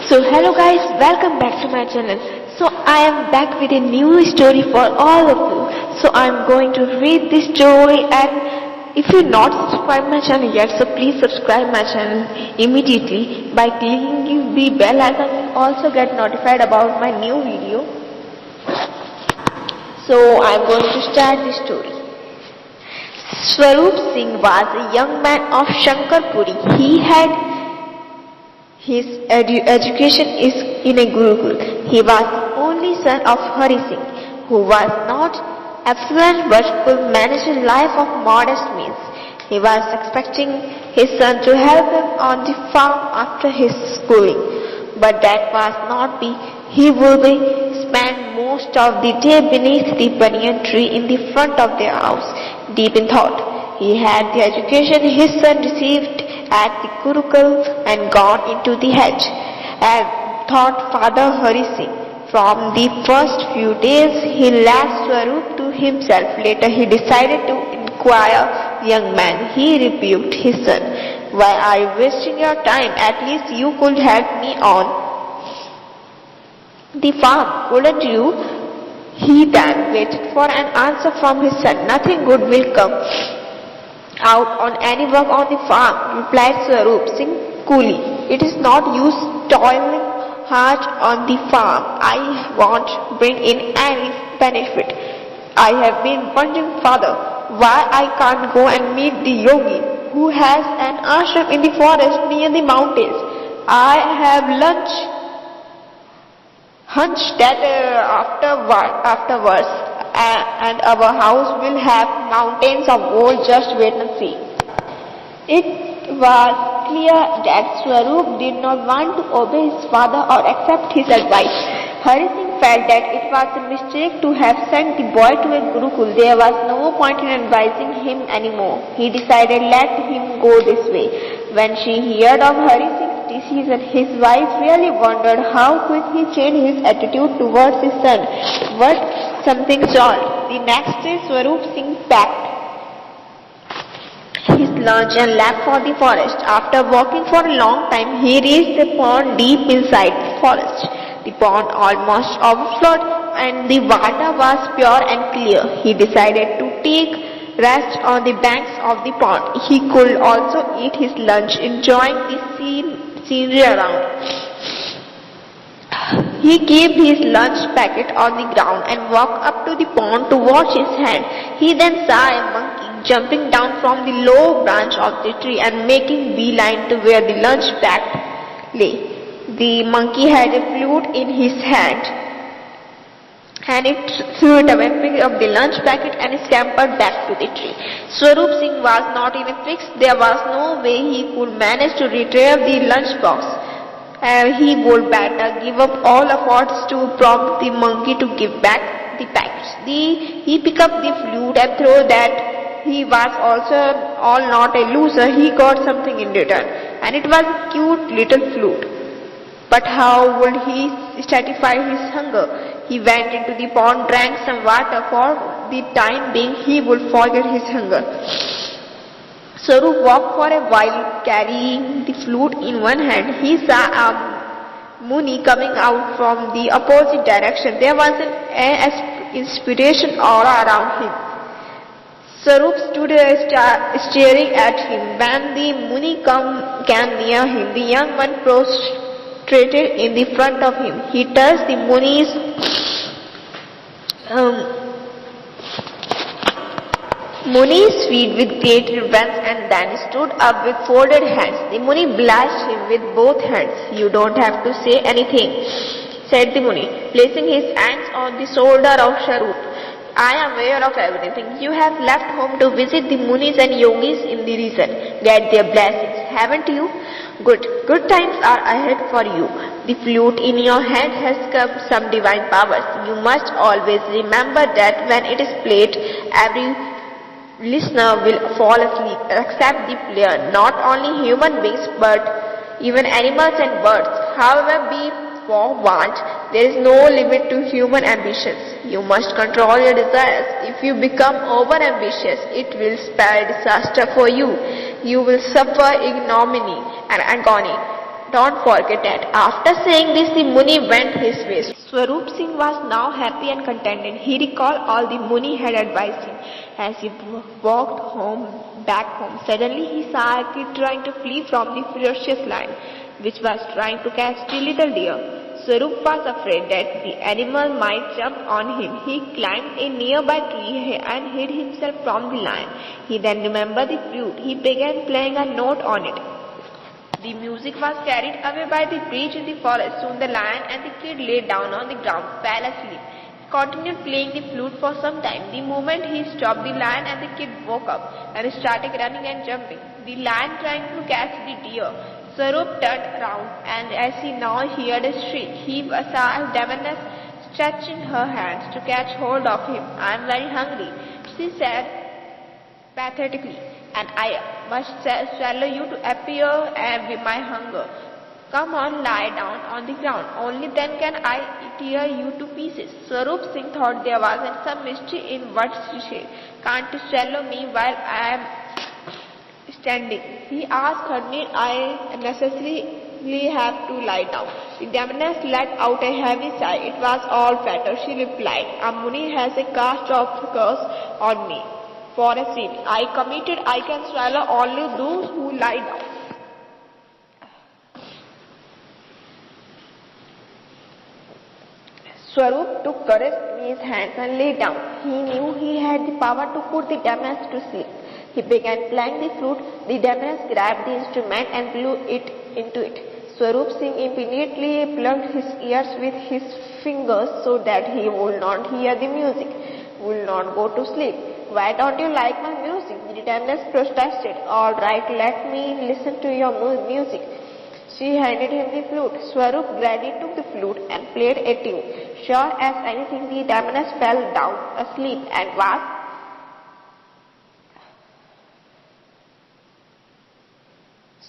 So hello guys, welcome back to my channel. So I am back with a new story for all of you. So I am going to read this story, and if you not subscribed my channel yet, so please subscribe my channel immediately by clicking the bell icon and also get notified about my new video. So I am going to start the story. Swaroop Singh was a young man of Shankarpuri. He had his education is in a Gurukul. He was the only son of Hari Singh, who was not affluent but could manage a life of modest means. He was expecting his son to help him on the farm after his schooling, but that was not be. He would spend most of the day beneath the banyan tree in the front of their house, deep in thought. He had the education his son received at the Gurukul and gone into the hedge, and thought Father Hari Singh. From the first few days he left Swaroop to himself. Later he decided to inquire, "Young man," he rebuked his son, "why are you wasting your time? At least you could help me on the farm, couldn't you?" He then waited for an answer from his son. "Nothing good will come out on any work on the farm," replied Swaroop Singh coolly. "It is not use toiling hard on the farm. I won't bring in any benefit. I have been wondering, Father, why I can't go and meet the yogi who has an ashram in the forest near the mountains. I have hunch that afterwards and our house will have mountains of gold. Just wait and see." It was clear that Swaroop did not want to obey his father or accept his advice. Hari Singh felt that it was a mistake to have sent the boy to a Gurukul. There was no point in advising him anymore. He decided let him go this way. When she heard of Hari Singh's decision, his wife really wondered how could he change his attitude towards his son. But something solved. The next day Swaroop Singh packed his lunch and left for the forest. After walking for a long time, he reached a pond deep inside the forest. The pond almost overflowed and the water was pure and clear. He decided to take rest on the banks of the pond. He could also eat his lunch, enjoying the scenery around. He kept his lunch packet on the ground and walked up to the pond to wash his hand. He then saw a monkey jumping down from the low branch of the tree and making beeline to where the lunch packet lay. The monkey had a flute in his hand, and it threw it away, picked up the lunch packet and scampered back to the tree. Swaroop Singh was not in a fix. There was no way he could manage to retrieve the lunch box. He would better give up all efforts to prompt the monkey to give back the packets. He picked up the flute and threw that. He was also not a loser. He got something in return, and it was a cute little flute. But how would he satisfy his hunger? He went into the pond, drank some water. For the time being, he would forget his hunger. Swaroop walked for a while, carrying the flute in one hand. He saw a Muni coming out from the opposite direction. There was an inspiration aura around him. Swaroop stood staring at him. When the Muni came near him, the young man prostrated in the front of him. He touched the Muni's feet with great reverence and then stood up with folded hands. The Muni blessed him with both hands. "You don't have to say anything," said the Muni, placing his hands on the shoulder of Swaroop. "I am aware of everything. You have left home to visit the Munis and Yogis in the region. Get their blessings, haven't you? Good. Good times are ahead for you. The flute in your hand has come some divine powers. You must always remember that when it is played, every listener will fall asleep except the player. Not only human beings but even animals and birds. However, be forewarned, there is no limit to human ambitions. You must control your desires. If you become over-ambitious, it will spell disaster for you. You will suffer ignominy and agony. Don't forget that. After saying this, the Muni went his way. Swarup Singh was now happy and contented. He recalled all the Muni had advised him. As he walked back home, suddenly he saw a kid trying to flee from the ferocious lion, which was trying to catch the little deer. Swarup was afraid that the animal might jump on him. He climbed a nearby tree and hid himself from the lion. He then remembered the flute. He began playing a note on it. The music was carried away by the breeze in the forest. Soon the lion and the kid lay down on the ground, fell asleep. He continued playing the flute for some time. The moment he stopped, the lion and the kid woke up and started running and jumping. The lion trying to catch the deer. Swarup turned around, and as he now heard a shriek, he saw Devaness stretching her hands to catch hold of him. "I am very hungry," she said pathetically, "and I must swallow you to appear with my hunger. Come on, lie down on the ground. Only then can I tear you to pieces." Swarup Singh thought there was some mystery in what she said. "Can't you swallow me while I am standing?" he asked her. "Need I necessarily have to lie down?" The Devaness let out a heavy sigh. "It was all flatter," she replied. "A Muni has a cast of curse on me. For a sin I committed, I can swallow only those who lie down." Swarup took courage in his hands and lay down. He knew he had the power to put the Devaness to sleep. He began playing the flute. The Devaness grabbed the instrument and blew it into it. Swarup Singh immediately plugged his ears with his fingers so that he would not hear the music, would not go to sleep. "Why don't you like my music?" the Devaness protested. "All right, let me listen to your music." She handed him the flute. Swarup gladly took the flute and played a tune. Sure as anything, the Devaness fell down asleep and was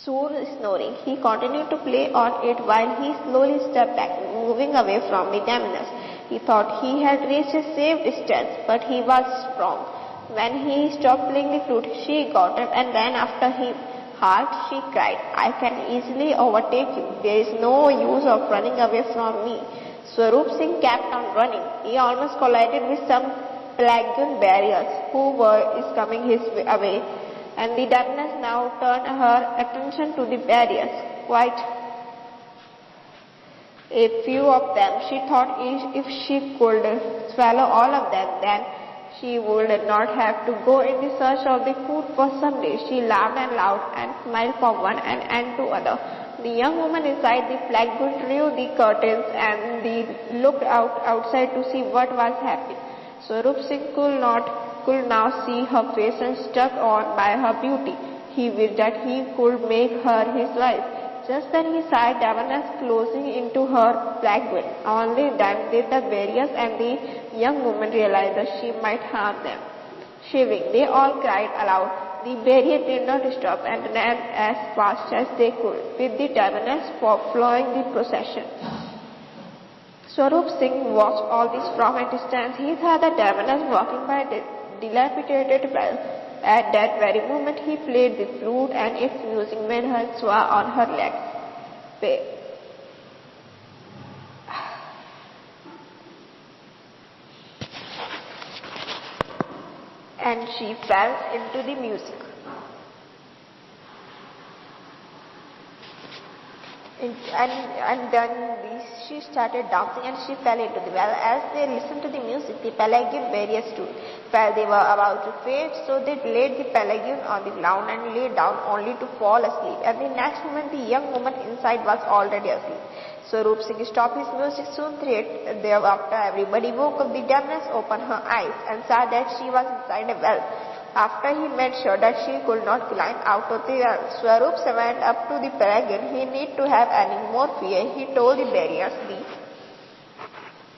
soon snoring. He continued to play on it while he slowly stepped back, moving away from the Devaness. He thought he had reached a safe distance, but he was wrong. When he stopped playing the flute, she got up and ran after him. "Halt!" she cried. "I can easily overtake you. There is no use of running away from me." Swarup Singh kept on running. He almost collided with some Pelasgian barriers who were coming his way, and the Devaness now turned her attention to the barriers. Quite a few of them. She thought if she could swallow all of them, then she would not have to go in the search of the food for some days. She laughed and laughed and smiled from one end to other. The young woman inside the Pelasgian drew the curtains and looked outside to see what was happening. Swarup Singh could now see her face and struck on by her beauty. He wished that he could make her his wife. Just then he saw Devaness closing into her Pelasgian. Only then did the barriers and the young woman realize that she might harm them. Shivering, they all cried aloud. The barrier did not stop and ran as fast as they could, with the Devaness following the procession. Swarup Singh watched all this from a distance. He saw the Devaness walking by a dilapidated well. At that very moment he played the flute, and its music made her sway on her legs. And she fell into the music. And then she started dancing and she fell into the well. As they listened to the music, the Pelasgian barriers stood. Felt they were about to fade, so they laid the Pelasgian on the ground and lay down only to fall asleep. And the next moment the young woman inside was already asleep. Swarup Singh stopped his music soon thereafter. Everybody woke up. The Devaness opened her eyes and saw that she was inside a well. After he made sure that she could not climb out of the well, Swarup went up to the Pelasgian. He need to have any more fear. He told the barriers,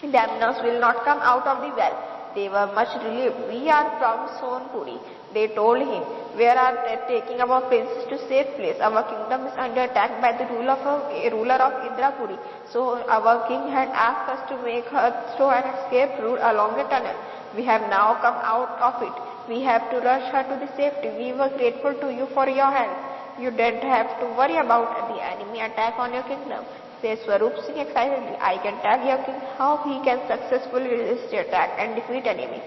"The Devaness will not come out of the well." They were much relieved. "We are from Sonpuri," they told him. "We are taking our princess to safe place. Our kingdom is under attack by the ruler of Indrapuri. So our king had asked us to make her through an escape route along a tunnel. We have now come out of it. We have to rush her to the safety. We were grateful to you for your help." You don't have to worry about the enemy attack on your kingdom, says Swarup Singh excitedly. I can tell your king how he can successfully resist the attack and defeat enemy.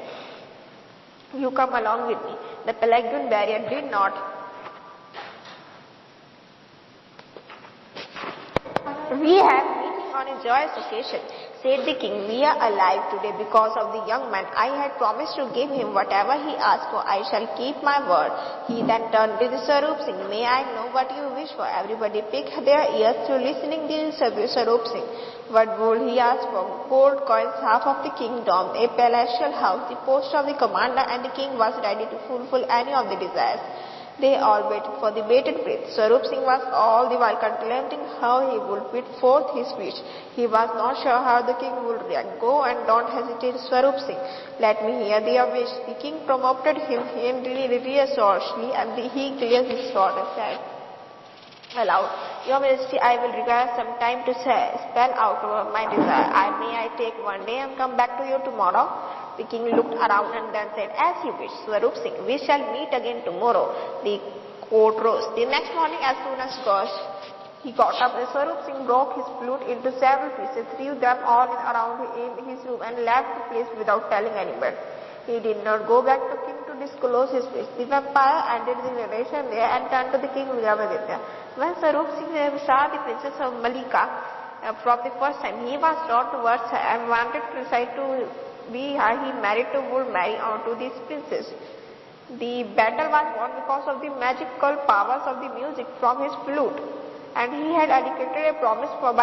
You come along with me. The Pelasgian barrier did not. We have meeting on a joyous occasion, said the king. We are alive today because of the young man. I had promised to give him whatever he asked for. I shall keep my word. He then turned to the Swarup Singh. May I know what you wish for? Everybody picked their ears to listening to Swarup Singh. What would he ask for? Gold coins, half of the kingdom, a palatial house, the post of the commander, and the king was ready to fulfill any of the desires. They all waited for the bated breath. Swarup Singh was all the while contemplating how he would put forth his speech. He was not sure how the king would react. Go and don't hesitate, Swarup Singh. Let me hear your wish. The king promoted him reassuredly, and he cleared his throat and said aloud, Your Majesty, I will require some time to spell out my desire. May I take one day and come back to you tomorrow? The king looked around and then said, As you wish, Swarup Singh, we shall meet again tomorrow. The court rose. The next morning, as soon as he got up, Swarup Singh broke his flute into several pieces, threw them all around in his room, and left the place without telling anyone. He did not go back to king to disclose his wish. The vampire ended the narration there and turned to the king Vikramaditya. When Swarup Singh saw the princess of Malika from the first time, he was drawn towards her and wanted to decide to be her. He married to would marry on to this princess. The battle was won because of the magical powers of the music from his flute, and he had dedicated a promise from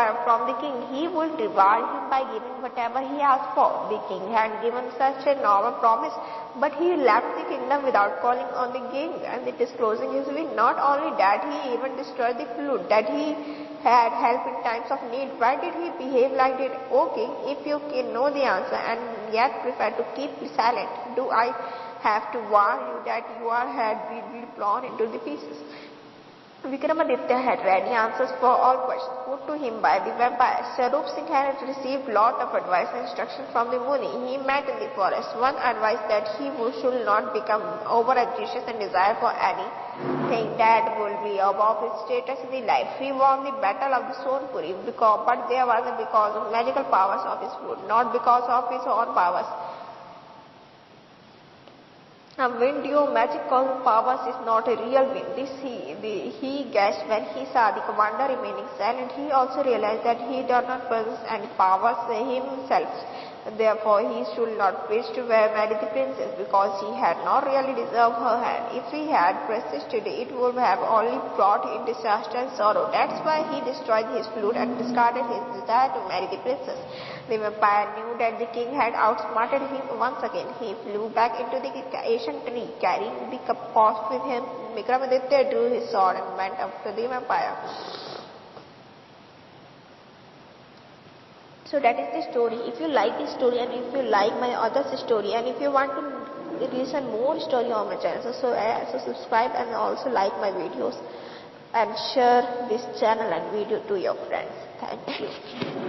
the king. He would reward him by giving whatever he asked for. The king had given such a noble promise, but he left the kingdom without calling on the king and disclosing his will. Not only that, he even destroyed the flute that he had helped in times of need. Why did he behave like that? O king, if you can know the answer and yet prefer to keep silent, do I have to warn you that your head will be blown into the pieces? Vikramaditya had ready answers for all questions put to him by the vampire. Swarup Singh had received lot of advice and instruction from the Muni. He met in the forest. One advice that he should not become over-ambitious and desire for anything that will be above his status in the life. He won the battle of the Sonpuri, but there was because of magical powers of his flute, not because of his own powers. A wind your magical powers is not a real wind. This he guessed when he saw the commander remaining silent. He also realized that he did not possess any powers himself. Therefore, he should not wish to marry the princess because he had not really deserved her hand. If he had persisted, it would have only brought in disaster and sorrow. That's why he destroyed his flute and discarded his desire to marry the princess. The vampire knew that the king had outsmarted him once again. He flew back into the ancient tree, carrying the post with him. Vikramaditya drew his sword and went after the vampire. So that is the story. If you like this story and if you like my other story and if you want to listen more story on my channel, so subscribe and also like my videos and share this channel and video to your friends. Thank you.